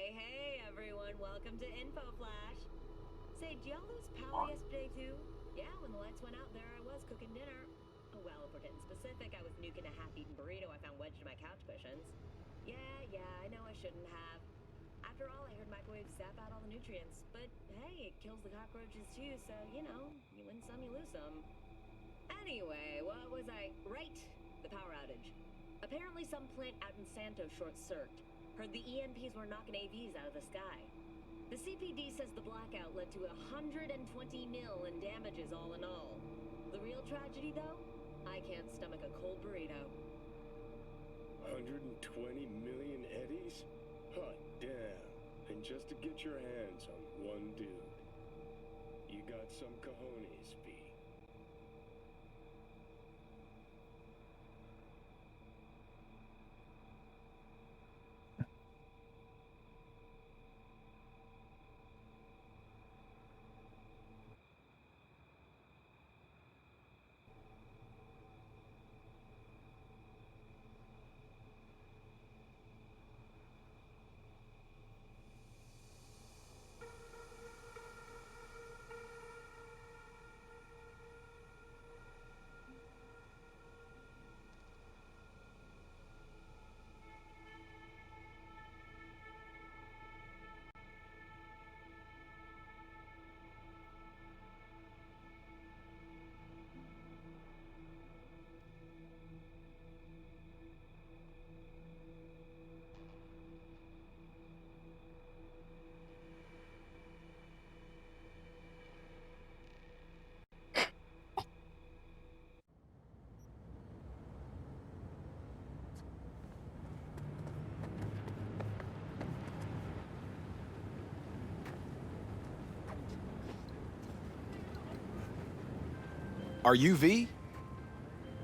Hey, everyone. Welcome to Info Flash. Say, did y'all lose power yesterday, too? Yeah, when the lights went out, there I was cooking dinner. Oh, well, if we're getting specific, I was nuking a half-eaten burrito I found wedged in my couch cushions. Yeah, I know I shouldn't have. After all, I heard microwaves zap out all the nutrients. But, hey, it kills the cockroaches, too, so, you know, you win some, you lose some. Anyway, what was I... Right, the power outage. Apparently some plant out in Santos short-circuited. Heard the EMPs were knocking AVs out of the sky. The CPD says the blackout led to 120 mil in damages all in all. The real tragedy, though? I can't stomach a cold burrito. 120 million eddies? Hot damn. And just to get your hands on one dude. You got some cojones, V. Are you V?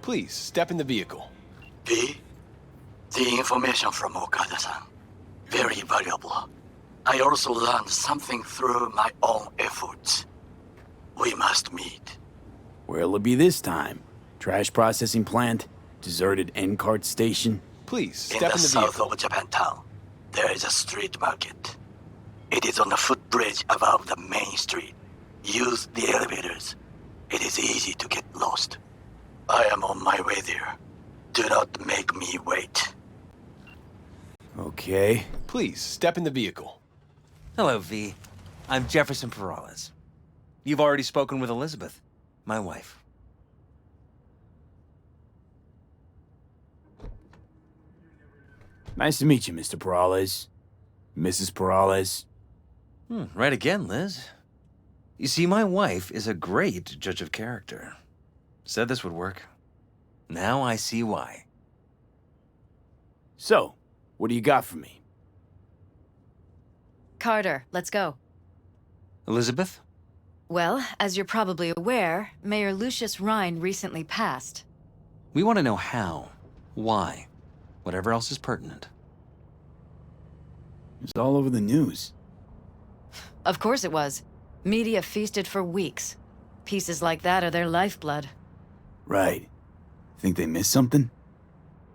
Please, step in the vehicle. V? The information from Okada-san. Very valuable. I also learned something through my own efforts. We must meet. Where'll it be this time? Trash processing plant? Deserted end-cart station? Please, step In in the the south vehicle. of Japantown, there is a street market. It is on the footbridge above the main street. Use the elevators. It is easy to get lost. I am on my way there. Do not make me wait. Okay. Please, step in the vehicle. Hello, V. I'm Jefferson Perales. You've already spoken with Elizabeth, my wife. Nice to meet you, Mr. Perales. Mrs. Perales. Right again, Liz. You see, my wife is a great judge of character. Said this would work. Now I see why. So, what do you got for me? Carter, let's go. Elizabeth? Well, as you're probably aware, Mayor Lucius Rhine recently passed. We want to know how, why, whatever else is pertinent. It's all over the news. Of course it was. Media feasted for weeks. Pieces like that are their lifeblood. Right. Think they missed something?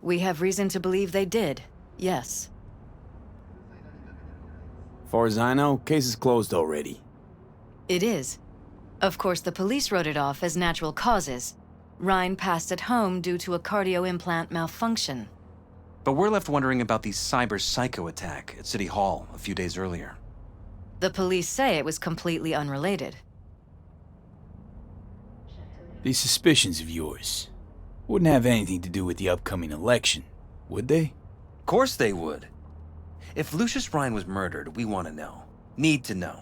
We have reason to believe they did, yes. Far as I know, case is closed already. It is. Of course, the police wrote it off as natural causes. Rhine passed at home due to a cardio implant malfunction. But we're left wondering about the cyber psycho attack at City Hall a few days earlier. The police say it was completely unrelated. These suspicions of yours wouldn't have anything to do with the upcoming election, would they? Of course they would. If Lucius Rhine was murdered, we want to know. Need to know.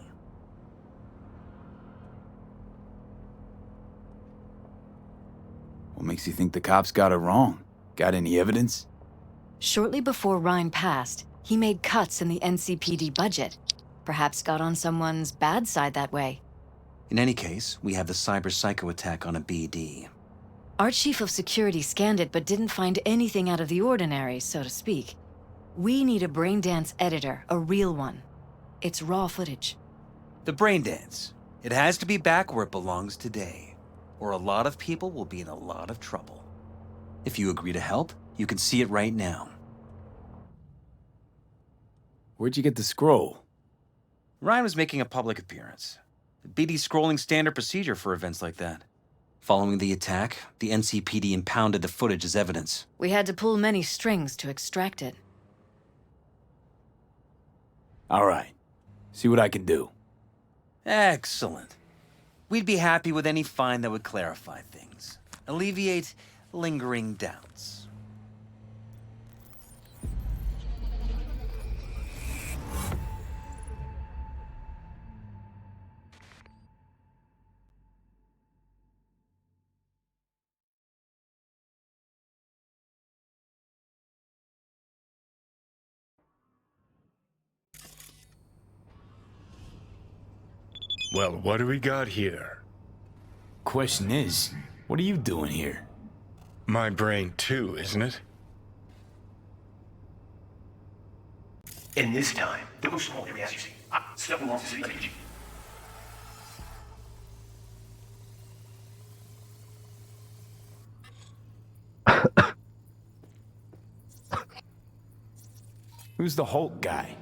What makes you think the cops got it wrong? Got any evidence? Shortly before Rhine passed, he made cuts in the NCPD budget. Perhaps got on someone's bad side that way. In any case, we have the cyber psycho attack on a BD. Our chief of security scanned it but didn't find anything out of the ordinary, so to speak. We need a braindance editor, a real one. It's raw footage. The brain dance. It has to be back where it belongs today, or a lot of people will be in a lot of trouble. If you agree to help, you can see it right now. Where'd you get the scroll? Ryan was making a public appearance. BD scrolling standard procedure for events like that. Following the attack, the NCPD impounded the footage as evidence. We had to pull many strings to extract it. All right. See what I can do. Excellent. We'd be happy with any find that would clarify things, alleviate lingering doubts. Well, what do we got here? Question is, what are you doing here? My brain too, isn't it? In this time, there was small area as you see. Step along to see the beach. Who's the Hulk guy?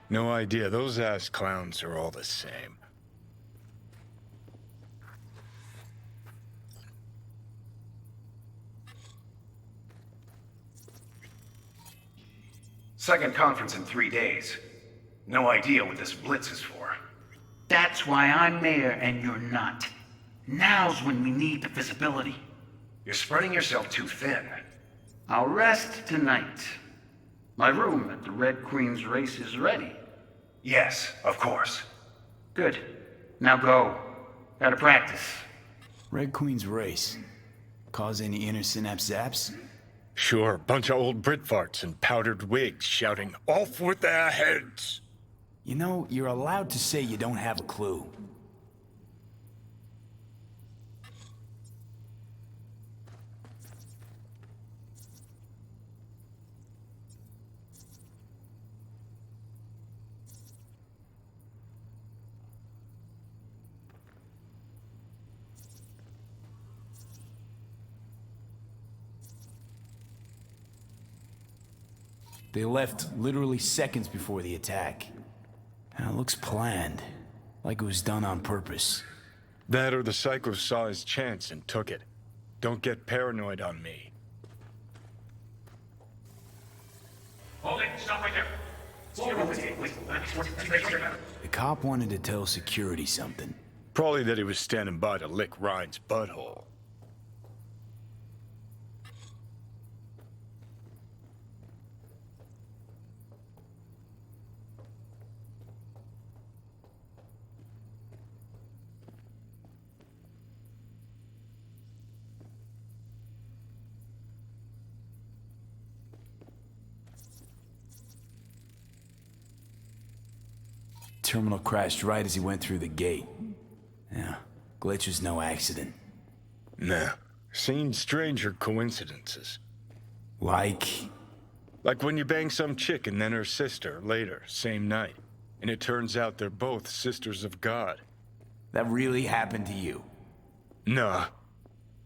No idea. Those ass clowns are all the same. Second conference in 3 days. No idea what this blitz is for. That's why I'm mayor and you're not. Now's when we need the visibility. You're spreading yourself too thin. I'll rest tonight. My room at the Red Queen's race is ready. Yes, of course. Good. Now go. Gotta practice. Red Queen's race. Cause any inner synapse zaps? Sure, bunch of old Brit farts in powdered wigs shouting, "Off with their heads!" You know, you're allowed to say you don't have a clue. They left literally seconds before the attack. Now, it looks planned, like it was done on purpose. That or the Psycho saw his chance and took it. Don't get paranoid on me. Hold it, stop right there. The cop wanted to tell security something. Probably that he was standing by to lick Ryan's butthole. Terminal crashed right as he went through the gate. Yeah, glitch was no accident. Nah, seen stranger coincidences. Like Like when you bang some chick and then her sister later, same night. And it turns out they're both sisters of God. that really happened to you. Nah,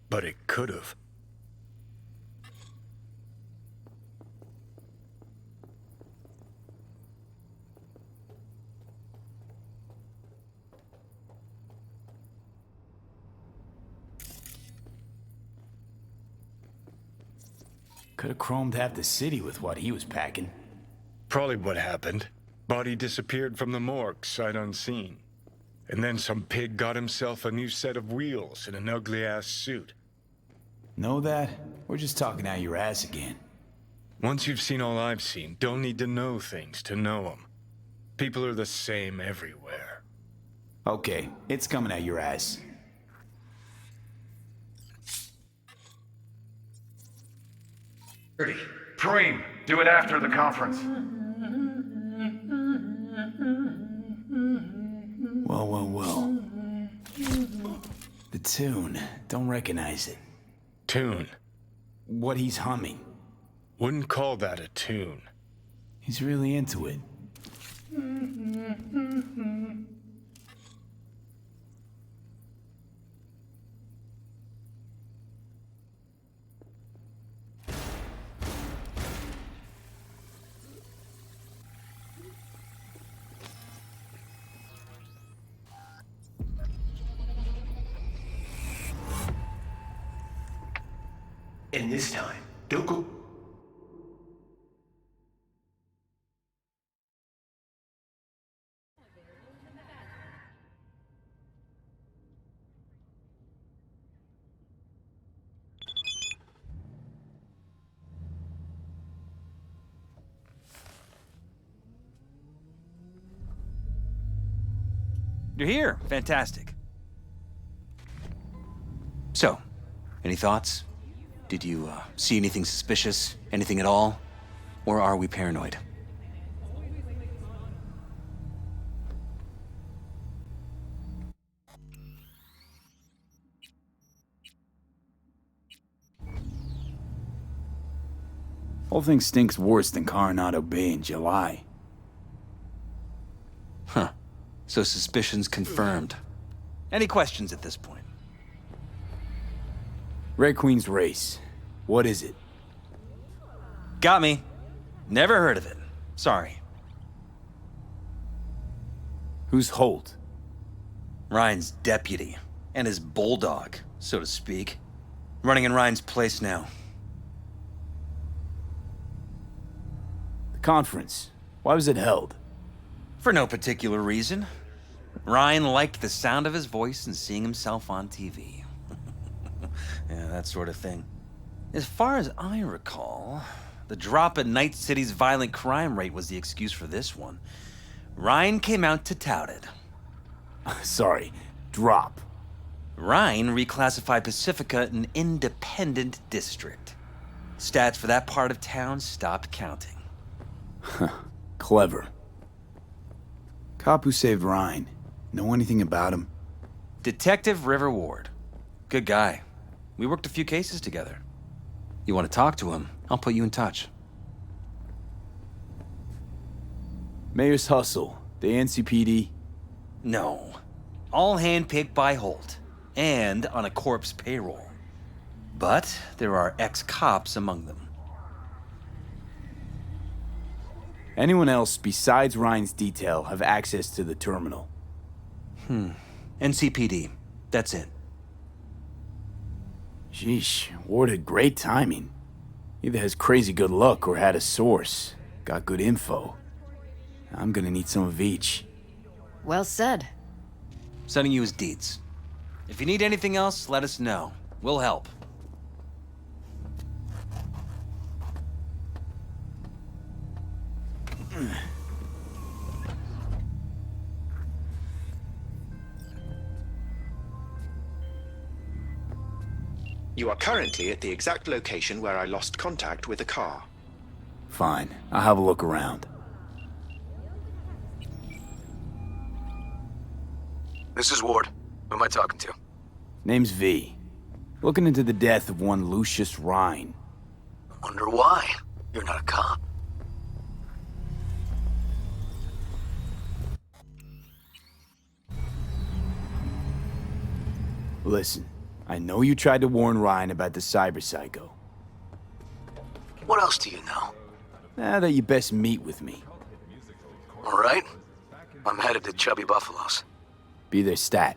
but it could've. Could have chromed half the city with what he was packing. Probably what happened. Body disappeared from the morgue, sight unseen. And then some pig got himself a new set of wheels and an ugly-ass suit. Know that? We're just talking out your ass again. Once you've seen all I've seen, don't need to know things to know them. People are the same everywhere. Okay, it's coming out your ass. Preem, do it after the conference. Well. The tune. Don't recognize it. Tune. What he's humming. Wouldn't call that a tune. He's really into it. And this time, don't go... You're here. Fantastic. So, any thoughts? Did you see anything suspicious? Anything at all? Or are we paranoid? Whole thing stinks worse than Coronado Bay in July. Huh. So suspicions confirmed. Any questions at this point? Red Queen's race. What is it? Got me. Never heard of it. Sorry. Who's Holt? Ryan's deputy. And his bulldog, so to speak. Running in Ryan's place now. The conference. Why was it held? For no particular reason. Ryan liked the sound of his voice and seeing himself on TV. Yeah, that sort of thing. As far as I recall, the drop in Night City's violent crime rate was the excuse for this one. Ryan came out to tout it. Sorry, drop. Ryan reclassified Pacifica an independent district. Stats for that part of town stopped counting. Clever. Cop who saved Ryan. Know anything about him? Detective River Ward. Good guy. We worked a few cases together. You want to talk to him? I'll put you in touch. Mayor's hustle. The NCPD. No. All handpicked by Holt. And on a corpse payroll. But there are ex-cops among them. Anyone else besides Ryan's detail have access to the terminal? NCPD. That's it. Sheesh, Ward had great timing. Either has crazy good luck or had a source. Got good info. I'm gonna need some of each. Well said. Sending you his deeds. If you need anything else, let us know. We'll help. You are currently at the exact location where I lost contact with the car. Fine, I'll have a look around. This is Ward. Who am I talking to? Name's V. Looking into the death of one Lucius Rhine. Wonder why. You're not a cop. Listen, I know you tried to warn Ryan about the cyber psycho. What else do you know? Now that you best meet with me. All right. I'm headed to Chubby Buffaloes. Be their stat.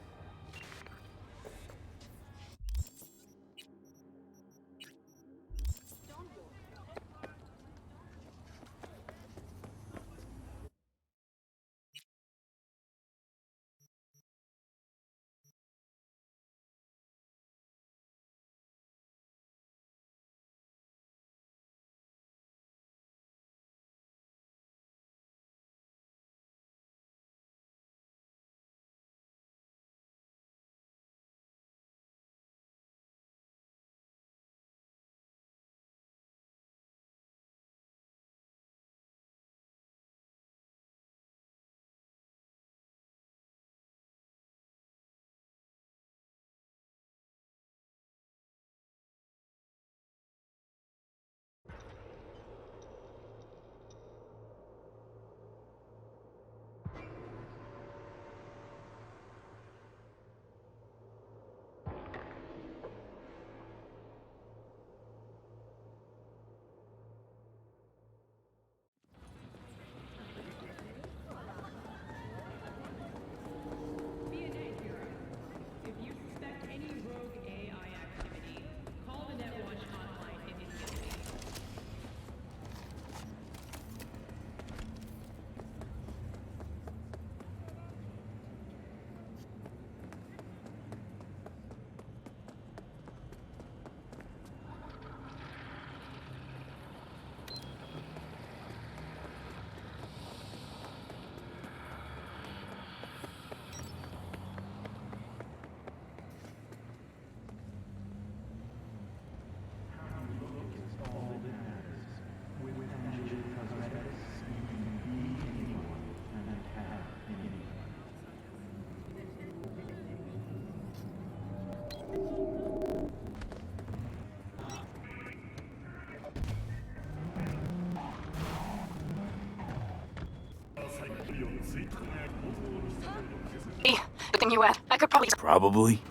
Hey, the thing you at, I could probably... Probably.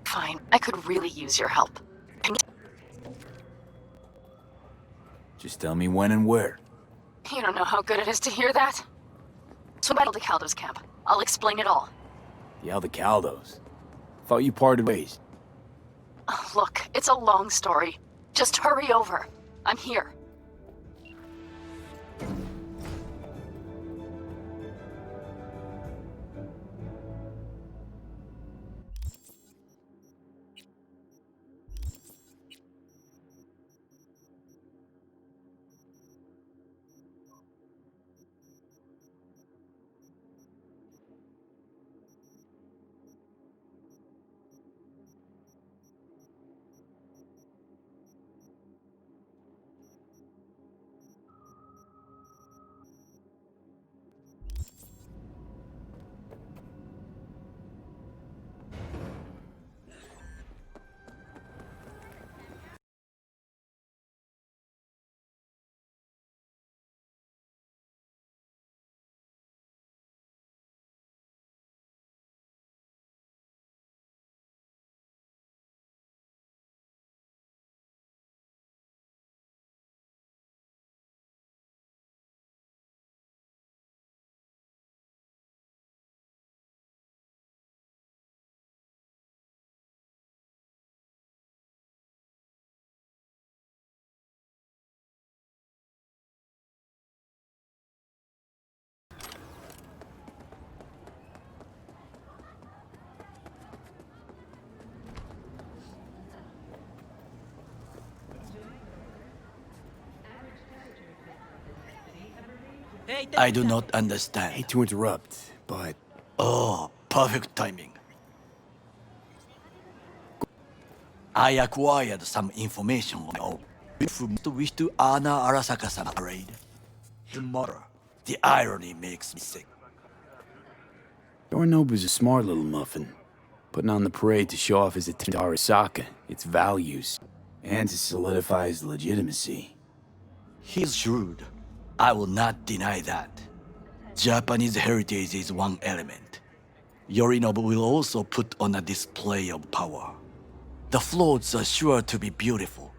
Fine, I could really use your help. Just tell me when and where. You don't know how good it is to hear that. Swim by the Caldo's camp. I'll explain it all. The Aldecaldos. Thought you parted ways. Look, it's a long story. Just hurry over. I'm here. I do not understand. Hate to interrupt, but... Oh, perfect timing. I acquired some information on my own. If you wish to honor Arasaka-sama parade tomorrow, the irony makes me sick. Yorinobu's a smart little muffin. Putting on the parade to show off his attention to Arasaka, its values, and to solidify his legitimacy. He's shrewd. I will not deny that. Japanese heritage is one element. Yorinobu will also put on a display of power. The floats are sure to be beautiful,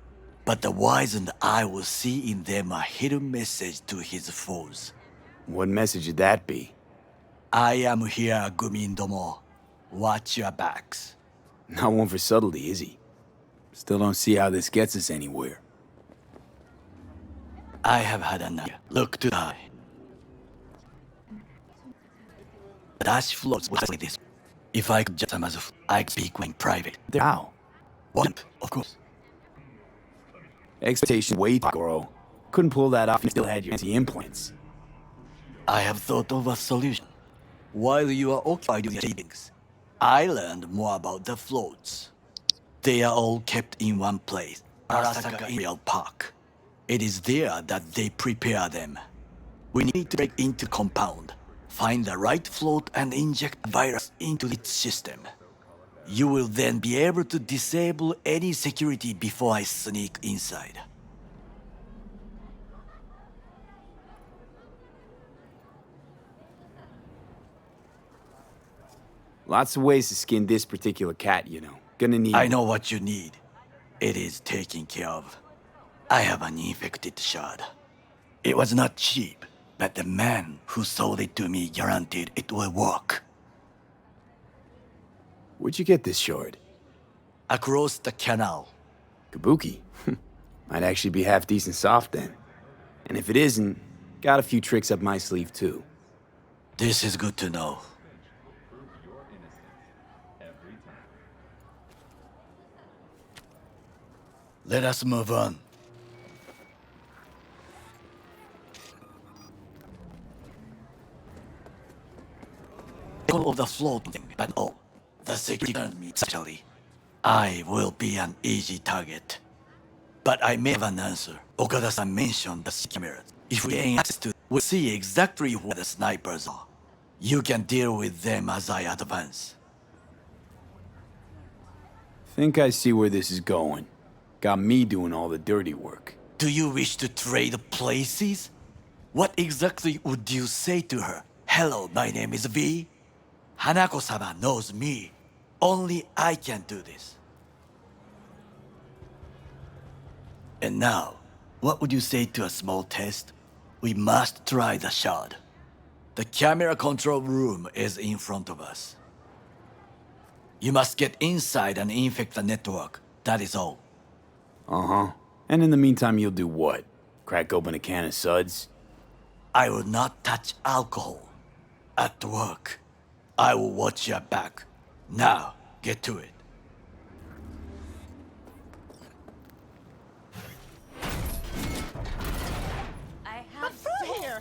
but the wizened eye will see in them a hidden message to his foes. What message would that be? I am here, Gumindomo. Watch your backs. Not one for subtlety, is he? Still don't see how this gets us anywhere. I have had enough. Look to the eye. The dash floats like this. If I could just as I speak in private. How? What? Of course. Expectation way too Goro. Couldn't pull that off and still had your anti-implants. I have thought of a solution. While you are occupied with your readings, I learned more about the floats. They are all kept in one place, Arasaka Imperial Park. It is there that they prepare them. We need to break into the compound, find the right float and inject a virus into its system. You will then be able to disable any security before I sneak inside. Lots of ways to skin this particular cat, you know. Gonna need... I know what you need. It is taken care of. I have an infected shard. It was not cheap, but the man who sold it to me guaranteed it will work. Where'd you get this shard? Across the canal. Kabuki. Might actually be half decent soft then. And if it isn't, got a few tricks up my sleeve too. This is good to know. Let us move on. All of the floating, but all. The security turned me especially. I will be an easy target. But I may have an answer. Okada-san mentioned the cameras. If we gain access to, we'll see exactly where the snipers are. You can deal with them as I advance. Think I see where this is going. Got me doing all the dirty work. Do you wish to trade places? What exactly would you say to her? Hello, my name is V. Hanako-sama knows me. Only I can do this. And now, what would you say to a small test? We must try the shard. The camera control room is in front of us. You must get inside and infect the network. That is all. Uh-huh. And in the meantime, you'll do what? Crack open a can of suds? I will not touch alcohol. At work, I will watch your back. Now, get to it. I have Here!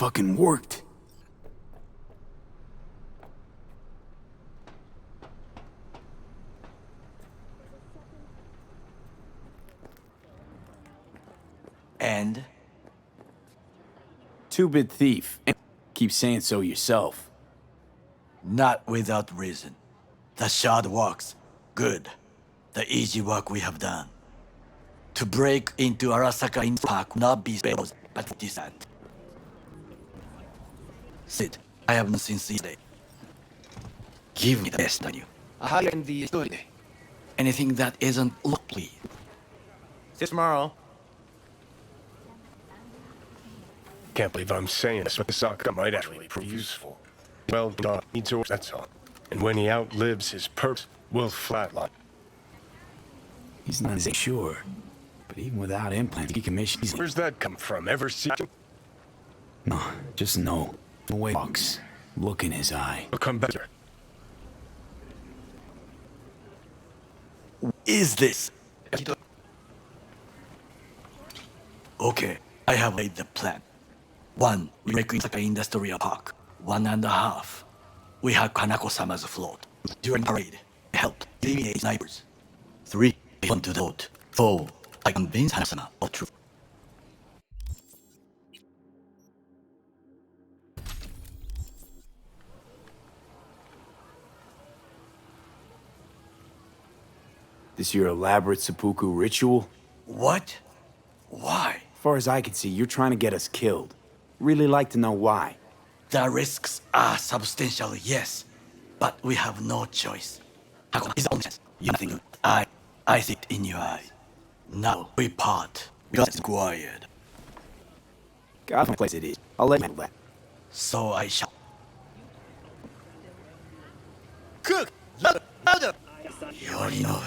Fucking worked. And? Two-bit thief. Keep saying so yourself. Not without reason. The shard works. Good. The easy work we have done. To break into Arasaka in Park will not be spells, but this that. Sit. I have nothing since yesterday. Give me the best on you. How in the studio? Anything that isn't lovely. See you tomorrow. Can't believe I'm saying this, but the Saka might actually prove useful. Well, Doc needs yours, that's all. And when he outlives his purpose, we'll flatline. He's not as sure. But even without implants, he can make easy. Where's that come from? Ever seen him? No, just no. The way he walks. Look in his eye. We'll come back. Is this? Okay, I have laid the plan. 1, we make Osaka Industrial Park. 1.5, we have Kanako-sama's float. During parade, help eliminate snipers. 3, we want to vote. 4, I convince Hanako-sama of truth. This your elaborate seppuku ritual? What? Why? As far as I can see, you're trying to get us killed. Really like to know why. The risks are substantial, yes. But we have no choice. Hanako is the only chance. You nothing. I see it in your eye. Now we part. Because it's required. God, my place it is. I'll let you handle that. So I shall. Cook! Louder! You already know.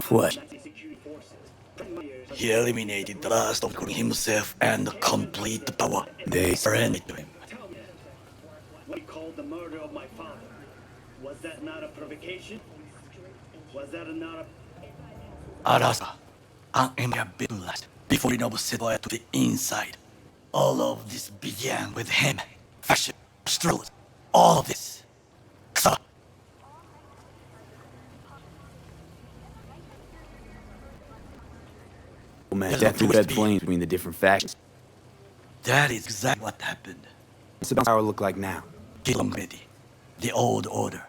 What? He eliminated the last of himself and complete the power. They surrendered to him. What he called the murder of my father. Was that not a provocation? Was that not a... Arasa, an empire built before Inobu set fire to the inside. All of this began with him. Fashion, struggles, all of this. Ksa. Oh man, that threw red flames between the different factions. That is exactly what happened. What's the power look like now? Kilomedi, the old order.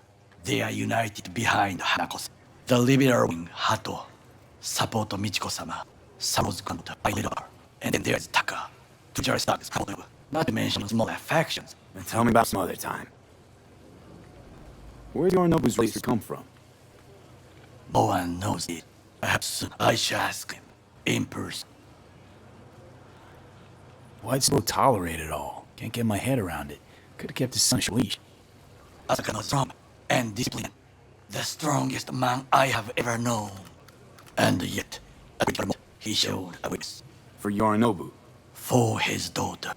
They are united behind Hanako. The liberal wing, Hato, support Michiko-sama, supports Kanto, and then there's Taka, to just stocks, not to mention smaller factions. Then tell me about some other time. Where'd Yorinobu's race come from? No one knows it. Perhaps I shall ask him in person. Why'd so tolerate it all? Can't get my head around it. Could've kept his son on leash. Asaka was strong and disciplined. The strongest man I have ever known. And yet, at which moment he showed a weakness. For Yorinobu? For his daughter.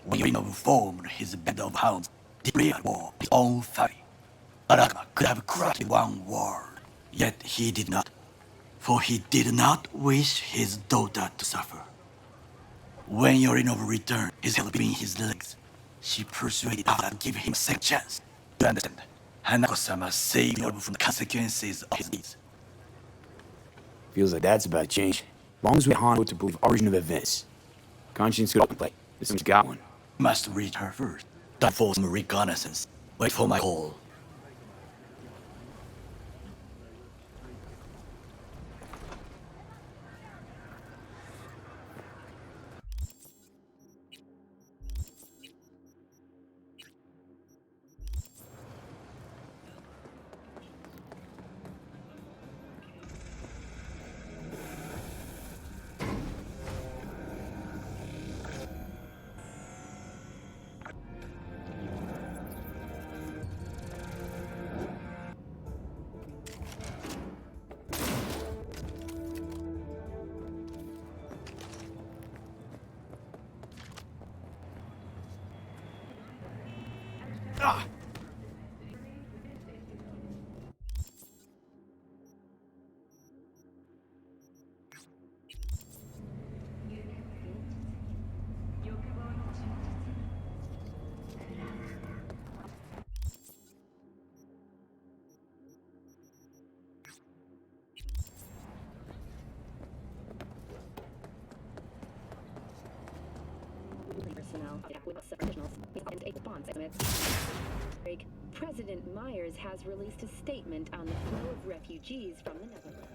When Yorinobu formed his band of hounds, the real war, his own family. Araka could have crushed one word, yet he did not. For he did not wish his daughter to suffer. When Yorinobu returned, his head between his legs, she persuaded her to give him a second chance. You understand? Hanako-sama saved Yorinobu from the consequences of his deeds. Feels like that's about to change. As long as we want Hano to believe our version of events. Conscience could open play. This one's got one. Must reach her first. Don't force some reconnaissance. Wait for my call. President Myers has released a statement on the flow of refugees from the Netherlands.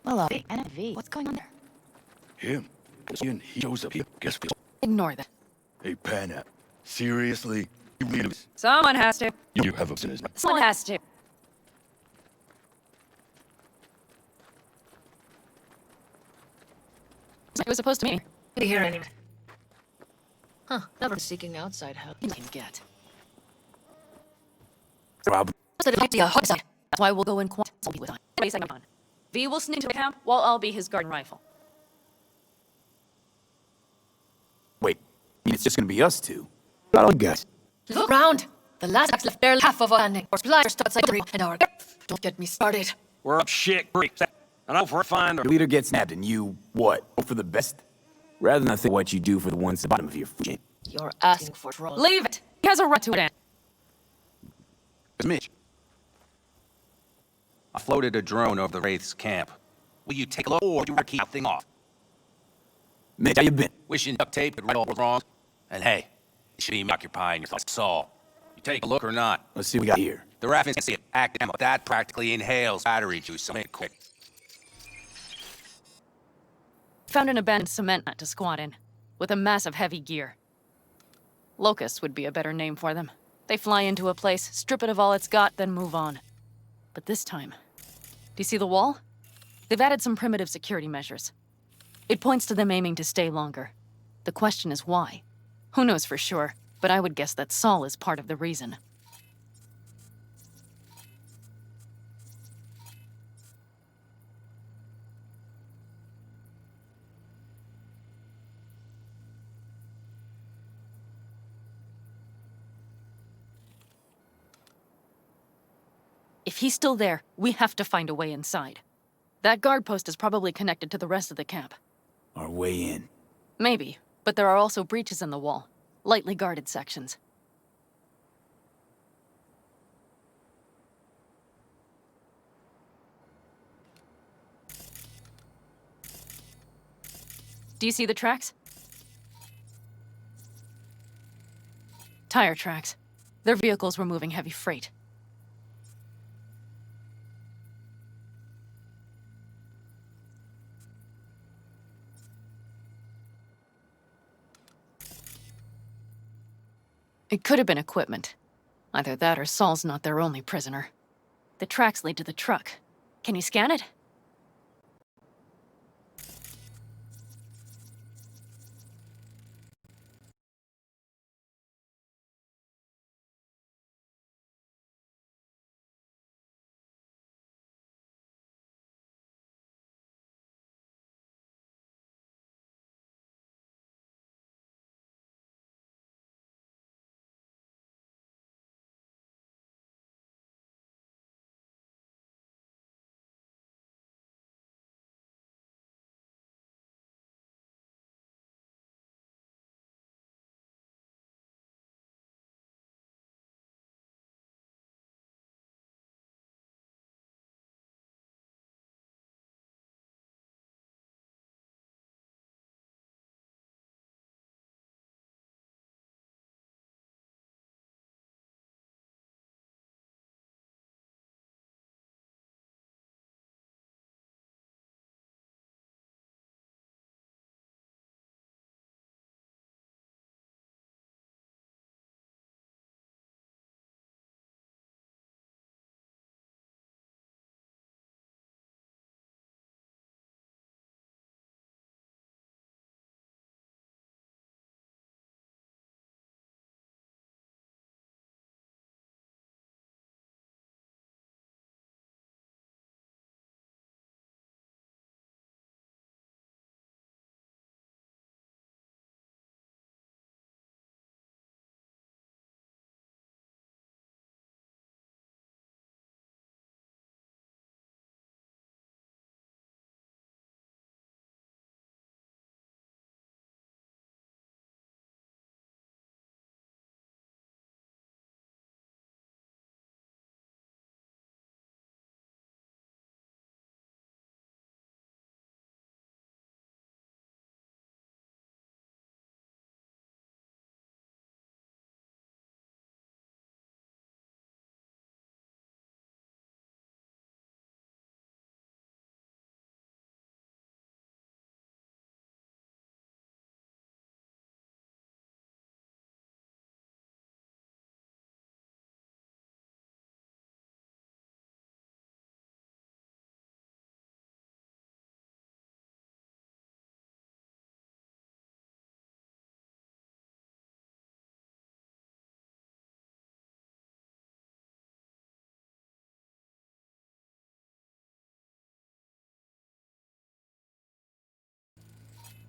Hello, NV. What's going on there? Him. He shows up here. Guess what? Ignore that. Hey, Pana. Seriously? You need him? Someone has to. You have a business. Someone has to. It was supposed to be. Did you hear any? Huh, never seeking outside help. You can get. Rob. That's why we'll go in quiet. V will sneak to the camp while I'll be his garden rifle. Wait, it's just gonna be us two? I don't guess. Look round. The last axe left barely half of our landing. Or splice stuck outside the and our. Don't get me started. We're up shit creek. And I'll find Your leader gets nabbed and you, what, hope for the best? Rather than think what you do for the ones at the bottom of your food. You're asking for trouble. Leave it! He has a right to it. It's Mitch. I floated a drone over the Wraith's camp. Will you take a look or do you want to keep that thing off? Mitch, how you been? Wishing duct tape could right all wrong. And hey, you should be occupying your thoughts. All. You take a look or not? Let's see what we got here. The raft can see it. Active ammo. That practically inhales battery juice, so make it quick. Found an abandoned cement nut to squat in, with a massive heavy gear. Locusts would be a better name for them. They fly into a place, strip it of all it's got, then move on. But this time... Do you see the wall? They've added some primitive security measures. It points to them aiming to stay longer. The question is why? Who knows for sure, but I would guess that Saul is part of the reason. If he's still there, we have to find a way inside. That guard post is probably connected to the rest of the camp. Our way in. Maybe, but there are also breaches in the wall. Lightly guarded sections. Do you see the tracks? Tire tracks. Their vehicles were moving heavy freight. It could have been equipment. Either that or Saul's not their only prisoner. The tracks lead to the truck. Can you scan it?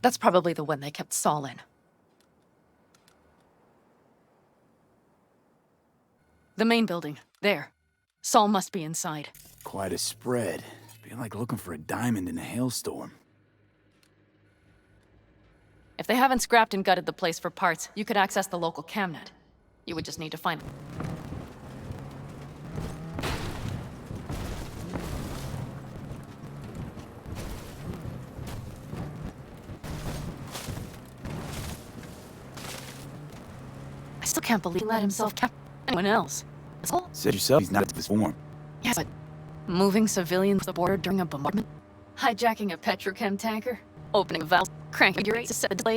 That's probably the one they kept Saul in. The main building. There. Saul must be inside. Quite a spread. Be like looking for a diamond in a hailstorm. If they haven't scrapped and gutted the place for parts, you could access the local camnet. You would just need to find them. I still can't believe he let himself capture anyone else. Saul? Said yourself he's not at this form. Yes, but moving civilians to the border during a bombardment? Hijacking a petrochem tanker? Opening valves? Cranking your to set the delays?